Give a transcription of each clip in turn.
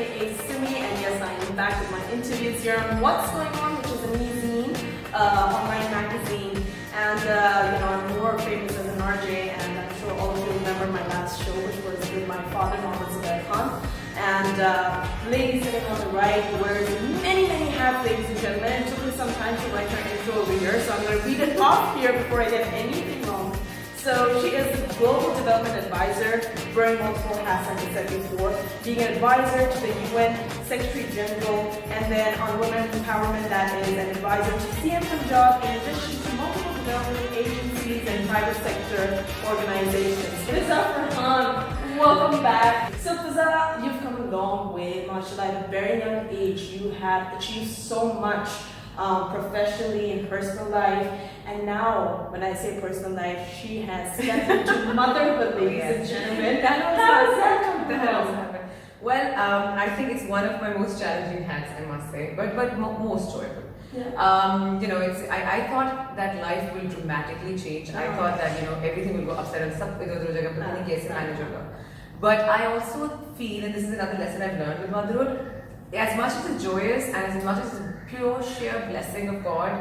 aka Sumi, and yes, I am back with my interviews here on What's Going On, which is a magazine, online magazine, and I'm more famous as an RJ, and I'm sure all of you remember my last show, which was with my father, Sumayrah Khan. And lady sitting on the right wears many hats, ladies and gentlemen. It took me some time to write her intro over here, so I'm going to read it off here before I get anything wrong. So she is the Global Development Advisor, wearing multiple hats like I said before, being an advisor to the UN Secretary General, and then on women empowerment, that is an advisor to CM Punjab, in addition to multiple development agencies and private sector organizations. Fiza Farhan, welcome back. So Fiza, you've come a long way, mashallah. At a very young age, you have achieved so much. Professionally and personal life, and now when I say personal life, she has stepped into motherhood, ladies and gentlemen. How does that come about? Well, I think it's one of my most challenging hats, I must say, but most joyful. Yeah. I thought that life will dramatically change. I thought that everything will go upside down. But I also feel, and this is another lesson I've learned with motherhood, as much as it's joyous and as much as it's pure sheer blessing of God,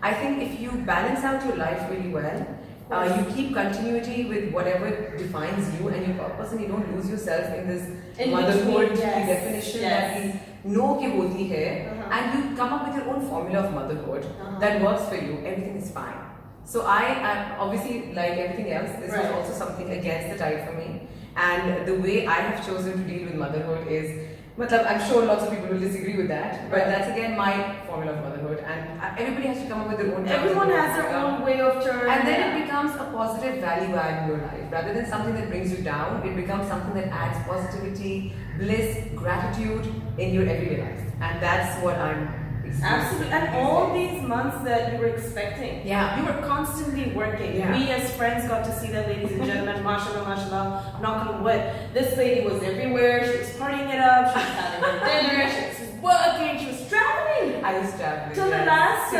I think if you balance out your life really well, you keep continuity with whatever defines you and your purpose, and you don't lose yourself in this motherhood definition that we know ki hoti hai, and you come up with your own formula of motherhood that works for you, everything is fine. So I obviously, like everything else, this was also something against the tide for me, and the way I have chosen to deal with motherhood is, I'm sure lots of people will disagree with that, but that's again my formula of motherhood, and everybody has to come up with their own. Everyone has their own way of turning, and then it becomes a positive value add in your life rather than something that brings you down. It becomes something that adds positivity, bliss, gratitude in your everyday life, and that's what I'm. Absolutely, and all these months that you were expecting, you were constantly working. We as friends got to see that, ladies and gentlemen. Mashallah, knock on wood. This lady was everywhere. She was partying it up. She was having her dinner. She was working. She was traveling. I was traveling. Till the last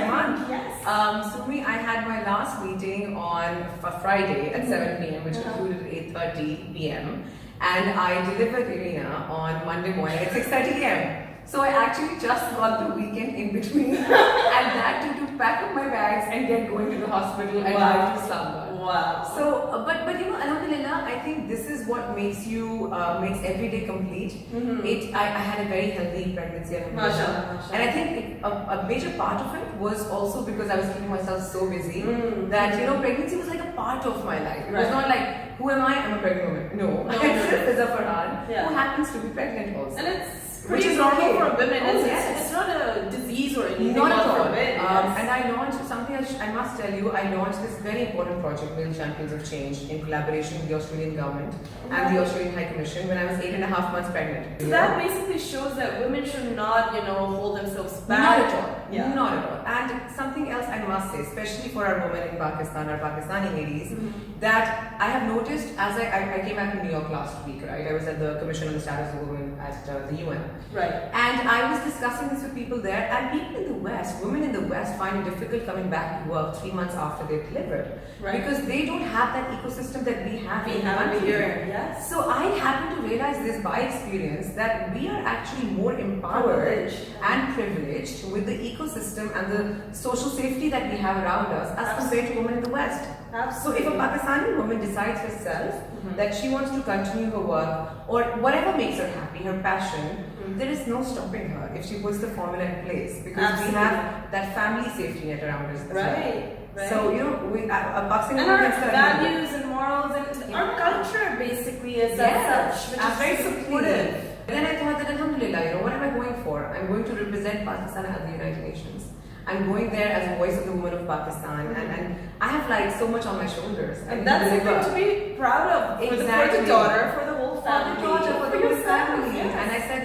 month. Yes. Sumi, I had my last meeting on Friday at 7 p.m., which concluded at 8:30 p.m., and I delivered Irina on Monday morning at 6:30 a.m. So I actually just got the weekend in between and that to pack up my bags and get going to the hospital and drive to Islamabad. Wow. So, but alhamdulillah, I think this is what makes you, makes every day complete. I had a very healthy pregnancy, Mashallah. And I think a major part of it was also because I was keeping myself so busy that, pregnancy was like a part of my life. It was not like, who am I? I'm a pregnant woman. No. I'm Fiza Farhan, who happens to be pregnant also. And which is normal for women. It's not a disease or anything. Not at all. And I launched something, I must tell you, I launched this very important project, Male Champions of Change, in collaboration with the Australian government and the Australian High Commission when I was 8.5 months pregnant. So that basically shows that women should not, hold themselves back. Not at all. Not at all. And something else I must say, especially for our women in Pakistan, our Pakistani ladies, that I have noticed as I came back from New York last week, right? I was at the Commission on the Status of Women at the UN. Right. And I was discussing this with people there, and people in the West, women in the West, find it difficult coming back to work 3 months after they've delivered. Right. Because they don't have that ecosystem that we have here. Yes. So I happen to realize this by experience that we are actually more empowered and privileged with the ecosystem and the social safety that we have around us as compared to women in the West. Absolutely. So if a Pakistani woman decides herself that she wants to continue her work or whatever makes her happy, her passion, there is no stopping her if she puts the formula in place, because we have that family safety net around us as well. So a Pakistani and our values and morals and our culture basically is such, which is very supportive. Then I thought that alhamdulillah, what am I going for? I'm going to represent Pakistan at the United Nations. I'm going there as a voice of the woman of Pakistan, and I have so much on my shoulders. And that's something to be proud of for the daughter, for the whole family, for the whole family. And I said,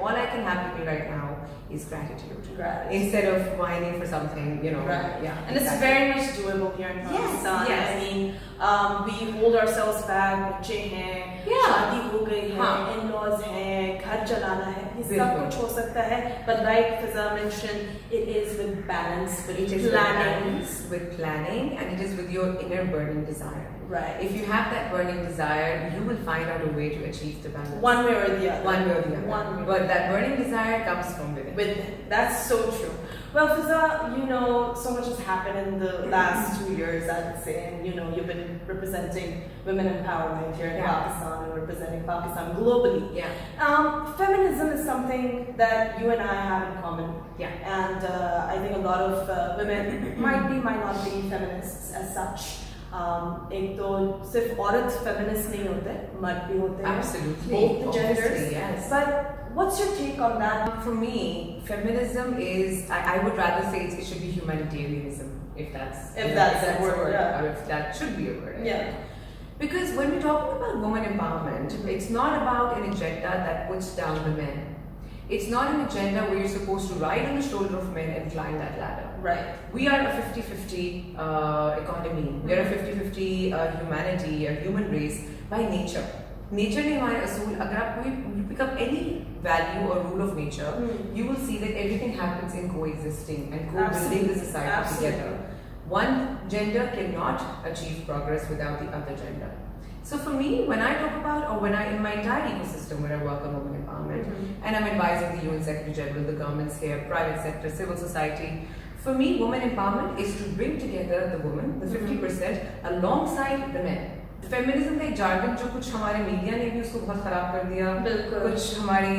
all I can have with me right now is gratitude. Gratitude. Instead of whining for something, Right. Yeah. And it's very much doable here in Pakistan. Yes. I mean, we hold ourselves back. बच्चे हैं, Yeah. शादी हो गई है, हाँ. in-laws हैं, घर चलाना है, ये सब बिल्कुल. कुछ हो सकता है. But like Fiza mentioned, it is with balance, with It is planning. with planning, and it is with your inner burning desire. Right. If you have that burning desire, you will find out a way to achieve the balance. One way or the other. One way or the other. One way. But that burning desire comes from within. That's so true. Well, Fiza, so much has happened in the last 2 years, I would say, and you've been representing women empowerment here in Pakistan and representing Pakistan globally. Yeah. Feminism is something that you and I have in common. Yeah. And I think a lot of women might not be feminists as such. एक तो सिर्फ औरत feminist नहीं होते, मर्द भी होते हैं. Absolutely. Both the genders. Obviously, yes. But what's your take on that? For me, feminism is, I would rather say it should be humanitarianism, if that's a word, yeah. or if that should be a word. Yeah. Because when we're talking about women empowerment, it's not about an agenda that puts down the men. It's not an agenda where you're supposed to ride on the shoulder of men and climb that ladder. Right. We are a 50-50 economy. We are a 50-50 humanity, a human race by nature. Nature ने हमारे असूल, अगर आप you pick up any value or rule of nature, you will see that everything happens in coexisting and co-building the society together. One gender cannot achieve progress without the other gender. So for me, when I talk about, or when in my entire ecosystem where I work on women empowerment, and I'm advising the UN Secretary General, the governments here, private sector, civil society, for me, women empowerment is to bring together the women, the 50%, alongside the men. Feminism का एक jargon जो कुछ हमारे media ने भी उसको बहुत खराब कर दिया, कुछ हमारी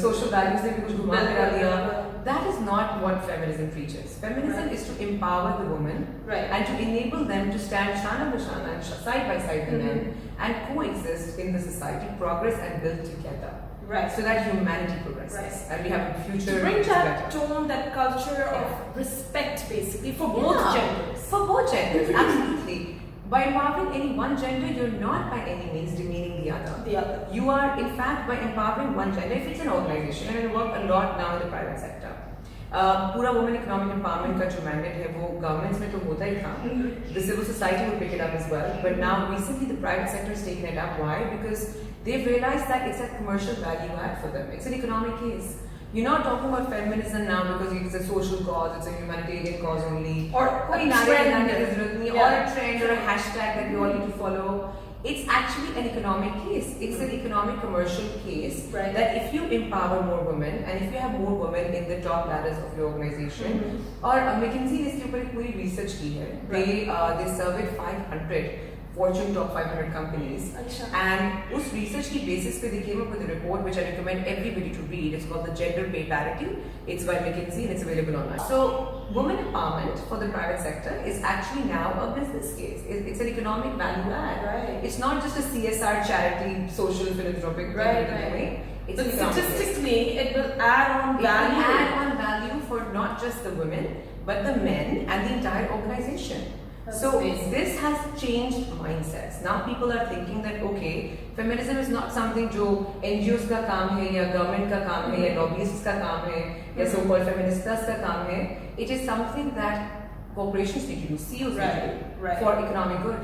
social values ने भी कुछ घुमा फिरा दिया. That is not what feminism preaches. Feminism is to empower the woman and to enable them to stand shana b'shana and side by side with men and coexist in the society, progress and build together. Right. So that humanity progresses and we have a future. To bring that tone, that culture of respect, basically, for both genders. For both genders, absolutely. By empowering any one gender, you're not by any means demeaning the other. You are, in fact, by empowering one gender, if it's an organization, and I work a lot now in the private sector. पूरा women economic empowerment का जो mandate है वो governments में तो होता ही था. The civil society will pick it up as well. But now recently the private sector has taken it up. Why? Because they've realized that it's a commercial value add for them. It's an economic case. You're not talking about feminism now because it's a social cause, it's a humanitarian cause only, or a trend, or a trend or a hashtag that we all need to follow. It's actually an economic case. It's an economic commercial case that if you empower more women and if you have more women in the top ladders of your organization, or McKinsey ने इसके ऊपर एक पूरी research की है. They surveyed 500 Fortune top 500 companies, and उस research की basis पे they came up with a report which I recommend everybody to read. It's called the Gender Pay Parity. It's by McKinsey and it's available online. So women empowerment for the private sector is actually now a business case. It's an economic value add. It's not just a CSR charity, social philanthropic thing. But statistically, it will add on value. It will add on value for not just the women, but the men and the entire organization. So this has changed mindsets. Now people are thinking that okay, feminism is not something जो NGOs का काम है या government का काम है या lobbyists का काम है या so-called feministas का काम है. It is something that corporations need to do, CEOs need to do for economic good.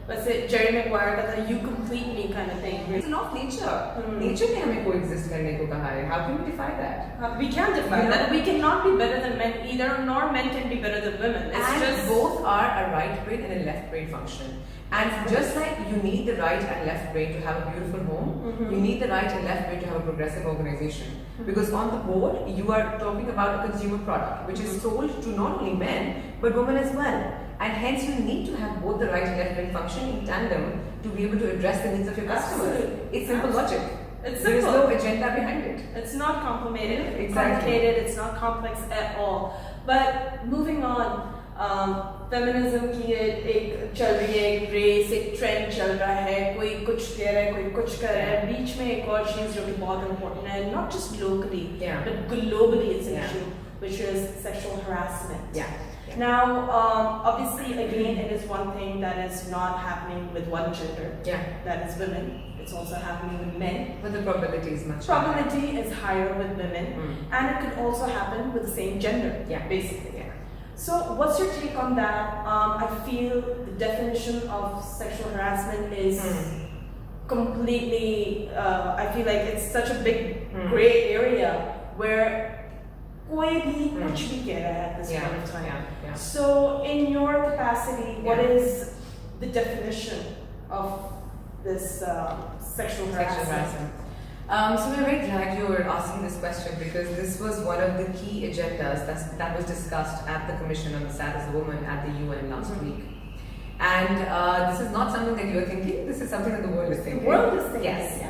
But say Jerry Maguire का था you complete me kind of thing. It's not nature. Nature ने हमें coexist करने को कहा है. How can we defy that? We can defy that. We cannot be better than men either, nor men can be better than women. It's and just both are a right brain and a left brain function. And just like you need the right and left brain to have a beautiful home, you need the right and left brain to have a progressive organization. Because on the board, you are talking about a consumer product which is sold to not only men but women as well. And hence you need to have both the right and left brain function in tandem to be able to address the needs of your customers. It's simple logic. It's There is simple. no agenda behind it. It's not complicated. Exactly. It's not complex at all. But moving on, feminism की एक चल रही है, एक race, एक trend चल रहा है, कोई कुछ कह रहा है, कोई कुछ कर रहा है. बीच में एक और चीज जो कि बहुत इम्पोर्टेंट है, not just locally, but globally it's an issue, which is sexual harassment. Now, obviously, again, it is one thing that is not happening with one gender, that is women. It's also happening with men. But the probability is much higher. Probability is higher with women, and it could also happen with the same gender. Yeah. Basically. Yeah. So, what's your take on that? I feel the definition of sexual harassment is completely. I feel like it's such a big gray area where कोई भी कुछ भी कह रहा है at this point in time. Yeah. So, in your capacity, what is the definition of this sexual harassment? So we're very glad you were asking this question, because this was one of the key agendas that was discussed at the Commission on the Status of Women at the UN last week. And this is not something that you're thinking, this is something that the world is thinking. The world is thinking, yes.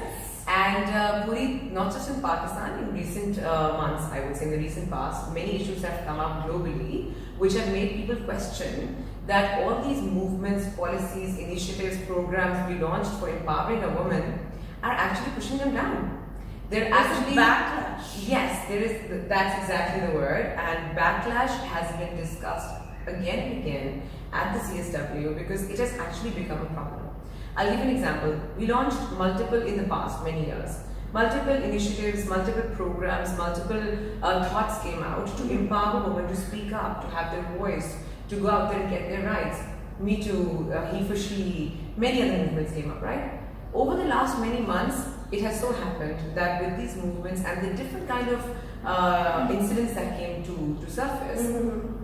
And not just in Pakistan, in recent months, I would say in the recent past, many issues have come up globally which have made people question that all these movements, policies, initiatives, programs we launched for empowering a woman are actually pushing them down. They're actually backlash. Yes, there is. That's exactly the word. And backlash has been discussed again and again at the CSW because it has actually become a problem. I'll give an example. We launched multiple in the past, many years. Multiple initiatives, multiple programs, multiple thoughts came out to empower women to speak up, to have their voice, to go out there and get their rights. Me Too, He for She, many other movements came up, right? Over the last many months, it has so happened that with these movements and the different kind of incidents that came to surface,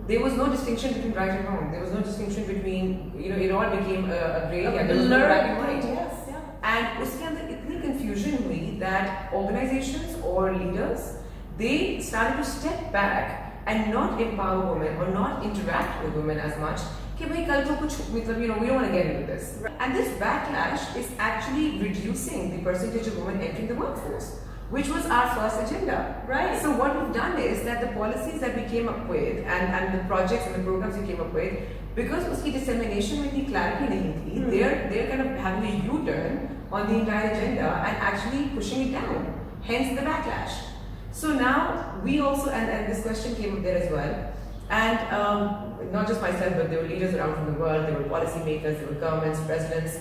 there was no distinction between right and wrong. There was no distinction between, it all became a grey area. There was no black and white. Yes, yeah. And uske andar itni confusion hui that organizations or leaders, they started to step back and not empower women or not interact with women as much. We don't want to get into this. And this backlash is actually reducing the percentage of women entering the workforce, which was our first agenda. Right. So what we've done is that the policies that we came up with and the projects and the programs we came up with, because uski dissemination with the clarity nahi thi, they're kind of having a U-turn on the entire agenda and actually pushing it down. Hence the backlash. So now we also, and this question came up there as well. And not just myself, but there were leaders around from the world, there were policymakers, there were governments, presidents,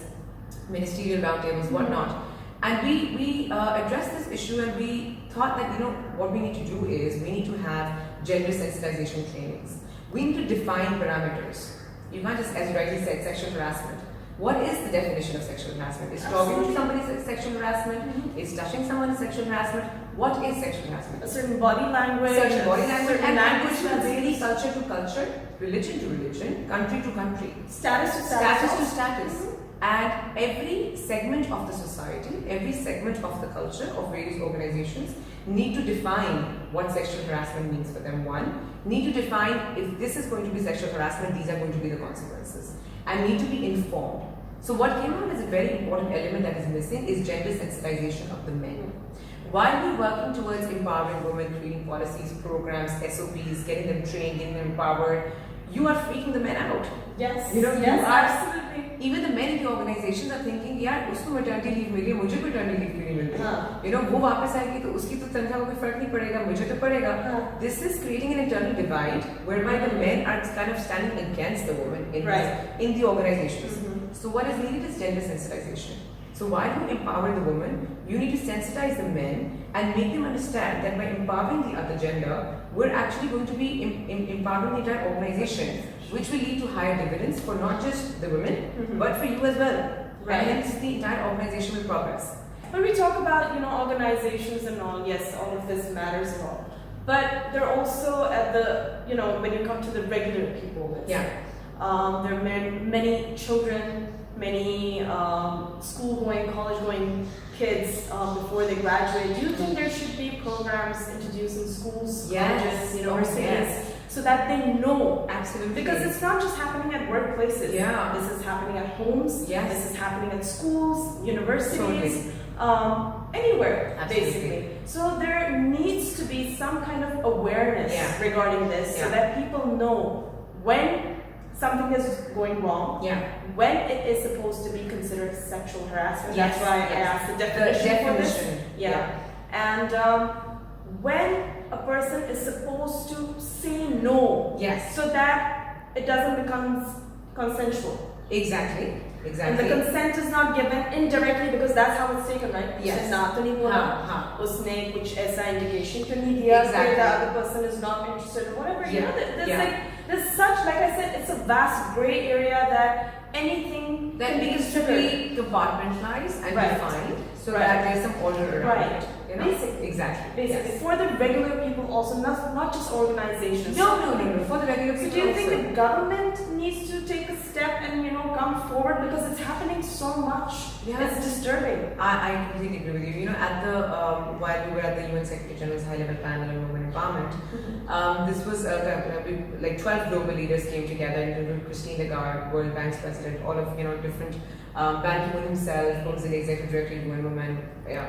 ministerial roundtables, whatnot. And we addressed this issue and we thought that, what we need to do is we need to have gender sensitization trainings. We need to define parameters. You can't just, as you rightly said, sexual harassment. What is the definition of sexual harassment? Is talking to somebody sexual harassment? Is touching someone sexual harassment? What is sexual harassment? A certain body language. Certain body language and language that's vary culture to culture, religion to religion, country to country. Status to status. Status to status. And every segment of the society, every segment of the culture of various organizations need to define what sexual harassment means for them. One, need to define if this is going to be sexual harassment, these are going to be the consequences. And need to be informed. So what came out as a very important element that is missing is gender sensitization of the men. While we're working towards empowering women, creating policies, programs, SOPs, getting them trained, getting them empowered, you are freaking the men out. Yes. Yes, absolutely. Even the men in the organizations are thinking, यार उसको maternity leave मिली है, मुझे maternity leave क्यों नहीं मिल रही? वो वापस आएगी तो उसकी तो तनख्वाह को कोई फर्क नहीं पड़ेगा, मुझे तो पड़ेगा. This is creating an internal divide whereby the men are kind of standing against the women in the organizations. So what is needed is gender sensitization. So while you empower the woman, you need to sensitize the men and make them understand that by empowering the other gender, we're actually going to be empowering the entire organization, which will lead to higher dividends for not just the women, but for you as well. Right. And hence the entire organization will progress. When we talk about, organizations and all, yes, all of this matters and all. But they're also at the, when you come to the regular people, there are many children, many school-going, college-going kids before they graduate. Do you think there should be programs introduced in schools, colleges, universities, so that they know? Absolutely. Because it's not just happening at workplaces. Yeah. This is happening at homes. Yes. This is happening at schools, universities, totally. Anywhere, Absolutely. basically. So there needs to be some kind of awareness regarding this, so that people know when something is going wrong, when it is supposed to be considered sexual harassment. That's why I asked the definition for this. And when a person is supposed to say no, so that it doesn't become consensual. Exactly. And the consent is not given indirectly because that's how it's taken, right? Yes. Usne kuch aisa indication to nahi diya that the other person is not interested or whatever. You know, there's such, like I said, it's a vast gray area that anything that needs to be compartmentalized and defined so that there's some order around it. You know? Basically. For the regular people also, not just organizations. No. For the regular people. So do you think the government needs to take a step and come forward, because it's happening so much? It's disturbing. I completely agree with you. You know, at the while we were at the UN Secretary General's High Level Panel on Women Empowerment, this was like 12 global leaders came together, including Christine Lagarde, World Bank's president, all of different Ban Ki-moon himself, who was the executive director of UN Women,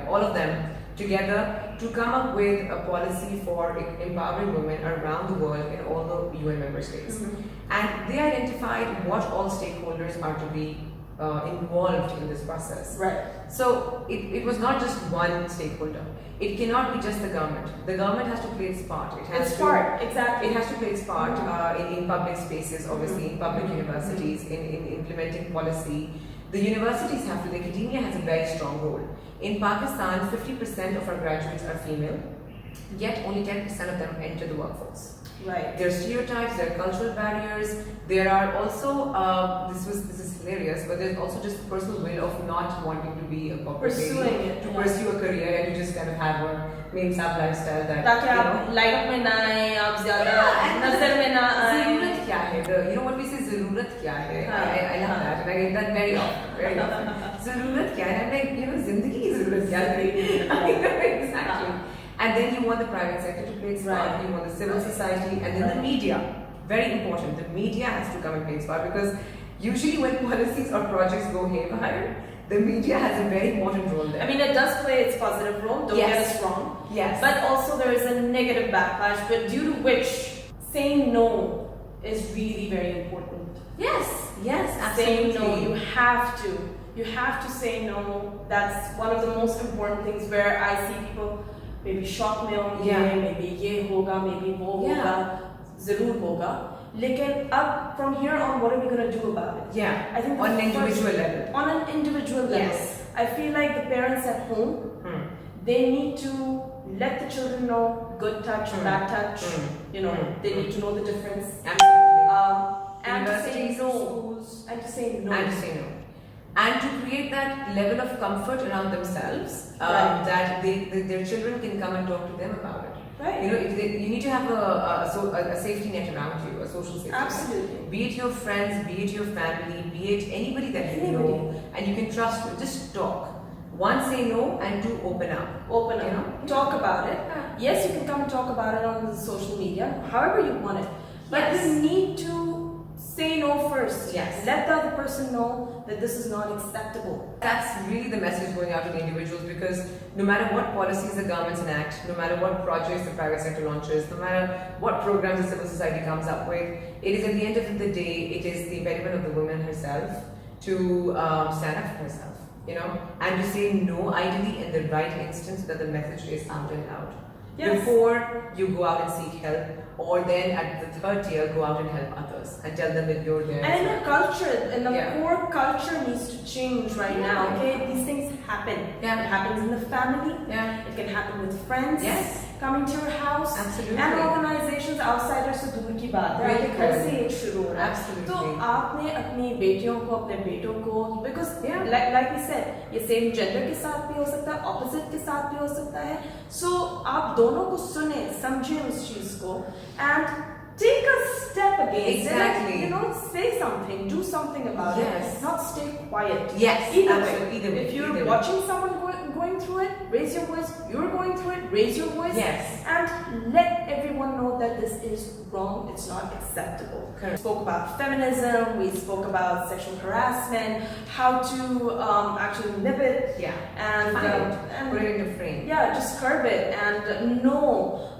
all of them together to come up with a policy for empowering women around the world in all the UN member states. And they identified what all stakeholders are to be involved in this process. Right. So it was not just one stakeholder. It cannot be just the government. The government has to play its part. It has to play its part in public spaces, obviously, in public universities, in implementing policy. The universities have to, the academia has a very strong role. In Pakistan, 50% of our graduates are female, yet only 10% of them enter the workforce. Right. There are stereotypes, there are cultural barriers, there are also, this is hilarious, but there's also just the personal will of not wanting to be a corporate lady, to pursue a career and to just kind of have a mainstream lifestyle that, light mein na aaye, aap zyada nazar mein na aaye. Zarurat kya hai? You know what we say, zarurat kya hai? I love that, and I get that very often. Zarurat kya hai? I'm like, zindagi ki zarurat kya hai? Exactly. And then you want the private sector to play its part, you want the civil society, and then the media. Very important, the media has to come and play its part, because usually when policies or projects go haywire, the media has a very important role there. I mean, it does play its positive role, don't get us wrong. Yes. But also there is a negative backlash, but due to which saying no is really very important. Yes, absolutely. Saying no, you have to say no. That's one of the most important things where I see people maybe shock में होंगे, maybe ये होगा, maybe वो होगा, ज़रूर होगा. लेकिन अब from here on, what are we going to do about it? I think on an individual level. On an individual level. Yes. I feel like the parents at home, they need to let the children know good touch, bad touch. They need to know the difference. Absolutely. And to say no. And to say no. And to create that level of comfort around themselves, that their children can come and talk to them about it. Right. You need to have a safety net around you, a social safety net. Absolutely. Be it your friends, be it your family, be it anybody that you know, and you can trust. Just talk. One, say no, and two, open up. Talk about it. Yes, you can come and talk about it on social media, however you want it. But you need to say no first. Yes. Let the other person know that this is not acceptable. That's really the message going out to the individuals, because no matter what policies the governments enact, no matter what projects the private sector launches, no matter what programs the civil society comes up with, it is at the end of the day, it is the impediment of the woman herself to stand up for herself, and to say no, ideally in the right instance, so that the message is out and out. Yes. Before you go out and seek help, or then at the third tier, go out and help others and tell them that you're there. And in the culture, core culture needs to change right now. Okay, these things happen. It happens in the family. It can happen with friends. Coming to your house. Absolutely. And organizations outsiders से दूर की बात है. आपके घर से एक शुरू हो रहा है. Absolutely. तो आपने अपनी बेटियों को, अपने बेटों को, because like we said, ये same gender के साथ भी हो सकता है, opposite के साथ भी हो सकता है. So आप दोनों को सुने, समझें उस चीज को, and take a step against it. Say something, do something about it. Not stay quiet. Either way. If you're watching someone going through it, raise your voice. You're going through it, raise your voice. And let everyone know that this is wrong. It's not acceptable. We spoke about feminism. We spoke about sexual harassment. How to actually nip it. And put it into frame. Just curb it and know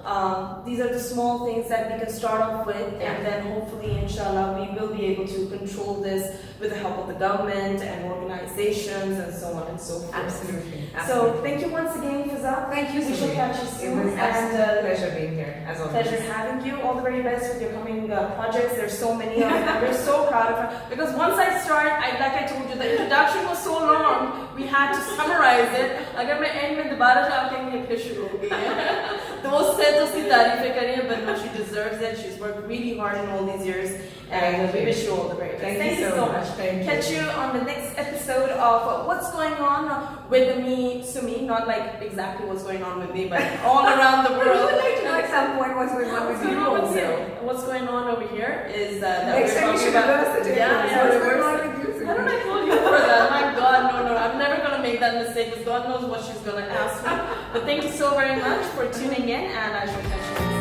these are the small things that we can start off with, and then hopefully, inshallah, we will be able to control this with the help of the government and organizations and so on and so forth. Absolutely. So thank you once again, Fiza. Thank you, We shall Sumi. catch you soon. It was a pleasure being here, as always. Pleasure having you. All the very best with your coming projects. There's so many of them. We're so proud of her. Because once I start, like I told you, the introduction was so long, we had to summarize it. अगर मैं end में दोबारा जाके ये फिर शुरू हो गई है। तो उससे तो उसकी तारीफें करिए, but no, she deserves it. She's worked really hard in all these years, and we wish you all the very best. Thank you so much. Catch you on the next episode of What's Going On with me, Sumi. Not like exactly what's going on with me, but all around the world. I would like to know at some point what's going on with you also. What's going on over here is that next time we should reverse the table. Yeah, reverse it. How did I call you for that? My God, no. I'm never gonna make that mistake because God knows what she's gonna ask me. But thank you so very much for tuning in, and I shall catch you next time.